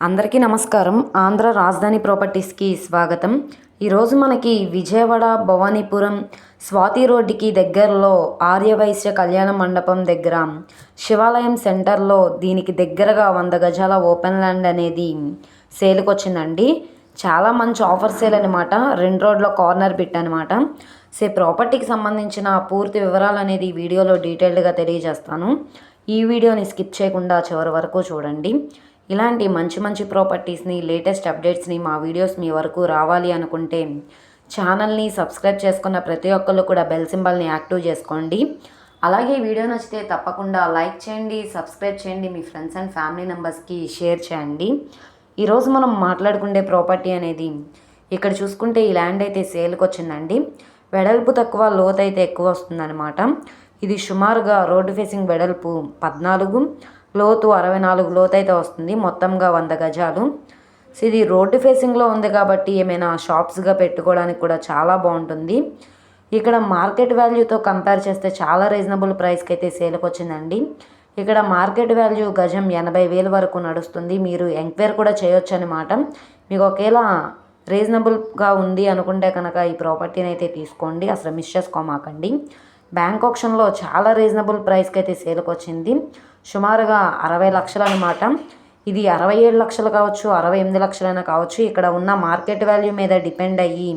అందరికీ నమస్కారం. ఆంధ్ర రాజధాని ప్రాపర్టీస్కి స్వాగతం. ఈరోజు మనకి విజయవాడ భవానీపురం స్వాతి రోడ్డుకి దగ్గరలో ఆర్యవైశ్య కళ్యాణ మండపం దగ్గర శివాలయం సెంటర్లో దీనికి దగ్గరగా 100 గజాల ఓపెన్ ల్యాండ్ అనేది సేల్కి వచ్చిందండి. చాలా మంచి ఆఫర్ సేల్ అనమాట. 2 రోడ్ల కార్నర్ బిట్ అనమాట. ప్రాపర్టీకి సంబంధించిన పూర్తి వివరాలు అనేది వీడియోలో డీటెయిల్డ్గా తెలియజేస్తాను. ఈ వీడియోని స్కిప్ చేయకుండా చివరి వరకు చూడండి. ఇలాంటి మంచి ప్రాపర్టీస్ని, లేటెస్ట్ అప్డేట్స్ని, మా వీడియోస్ మీ వరకు రావాలి అనుకుంటే ఛానల్ని సబ్స్క్రైబ్ చేసుకున్న ప్రతి ఒక్కళ్ళు కూడా బెల్ సింబల్ని యాక్టివ్ చేసుకోండి. అలాగే వీడియో నచ్చితే తప్పకుండా లైక్ చేయండి, సబ్స్క్రైబ్ చేయండి, మీ ఫ్రెండ్స్ అండ్ ఫ్యామిలీ మెంబర్స్కి షేర్ చేయండి. ఈరోజు మనం మాట్లాడుకునే ప్రాపర్టీ అనేది ఇక్కడ చూసుకుంటే ఈ ల్యాండ్ అయితే సేల్కి వచ్చిందండి. వెడల్పు తక్కువ, లోతు అయితే ఎక్కువ వస్తుందన్నమాట. ఇది సుమారుగా రోడ్డు ఫేసింగ్ వెడల్పు 14, లోతు 64 లోతు అయితే వస్తుంది. మొత్తంగా 100 గజాలు. ఇది రోడ్డు ఫేసింగ్లో ఉంది కాబట్టి ఏమైనా షాప్స్గా పెట్టుకోవడానికి కూడా చాలా బాగుంటుంది. ఇక్కడ మార్కెట్ వాల్యూతో కంపేర్ చేస్తే చాలా రీజనబుల్ ప్రైస్కి అయితే సేల్కి వచ్చిందండి. ఇక్కడ మార్కెట్ వాల్యూ గజం 80,000 వరకు నడుస్తుంది. మీరు ఎంక్వైరీ కూడా చేయొచ్చు అనమాట. మీకు ఒకేలా రీజనబుల్గా ఉంది అనుకుంటే కనుక ఈ ప్రాపర్టీని అయితే తీసుకోండి, అసలు మిస్ చేసుకోమాకండి. బ్యాంక్ ఆప్షన్లో చాలా రీజనబుల్ ప్రైస్కి అయితే సేల్కి వచ్చింది. సుమారుగా 60 లక్షలు అనమాట. ఇది 67 లక్షలు కావచ్చు, 68 లక్షలైనా కావచ్చు. ఇక్కడ ఉన్న మార్కెట్ వాల్యూ మీద డిపెండ్ అయ్యి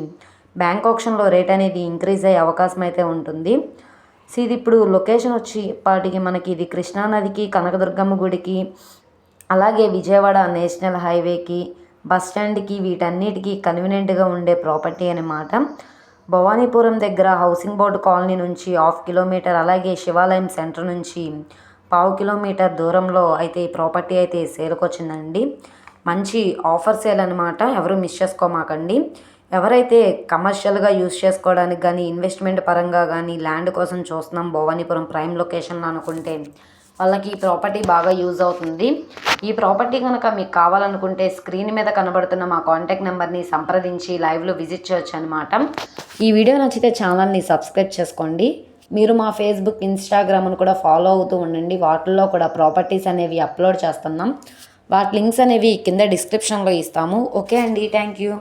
బ్యాంక్ ఆప్షన్లో రేట్ అనేది ఇంక్రీజ్ అయ్యే అవకాశం అయితే ఉంటుంది. ఇది ఇప్పుడు లొకేషన్ వచ్చేపాటికి మనకి ఇది కృష్ణానదికి, కనకదుర్గమ్మ గుడికి, అలాగే విజయవాడ నేషనల్ హైవేకి, బస్ స్టాండ్కి, వీటన్నిటికీ కన్వీనియంట్గా ఉండే ప్రాపర్టీ అనమాట. భవానీపురం దగ్గర హౌసింగ్ బోర్డు కాలనీ నుంచి 1/2 కిలోమీటర్, అలాగే శివాలయం సెంటర్ నుంచి 1/2 కిలోమీటర్ దూరంలో అయితే ఈ ప్రాపర్టీ అయితే సేల్కి వచ్చిందండి. మంచి ఆఫర్ సేల్ అనమాట. ఎవరు మిస్ చేసుకోమాకండి. ఎవరైతే కమర్షియల్గా యూస్ చేసుకోవడానికి కానీ, ఇన్వెస్ట్మెంట్ పరంగా కానీ ల్యాండ్ కోసం చూస్తున్నాం భవానీపురం ప్రైమ్ లొకేషన్లో అనుకుంటే వాళ్ళకి ఈ ప్రాపర్టీ బాగా యూజ్ అవుతుంది. ఈ ప్రాపర్టీ కనుక మీకు కావాలనుకుంటే స్క్రీన్ మీద కనబడుతున్న మా కాంటాక్ట్ నెంబర్ని సంప్రదించి లైవ్లో విజిట్ చేయొచ్చు అనమాట. ఈ వీడియో నచ్చితే ఛానల్ని సబ్స్క్రైబ్ చేసుకోండి. మీరు మా ఫేస్బుక్, ఇన్స్టాగ్రామ్ను కూడా ఫాలో అవుతూ ఉండండి. వాటిల్లో కూడా ప్రాపర్టీస్ అనేవి అప్లోడ్ చేస్తున్నాం. వాటి లింక్స్ అనేవి కింద డిస్క్రిప్షన్లో ఇస్తాము. ఓకే అండి, థ్యాంక్ యూ.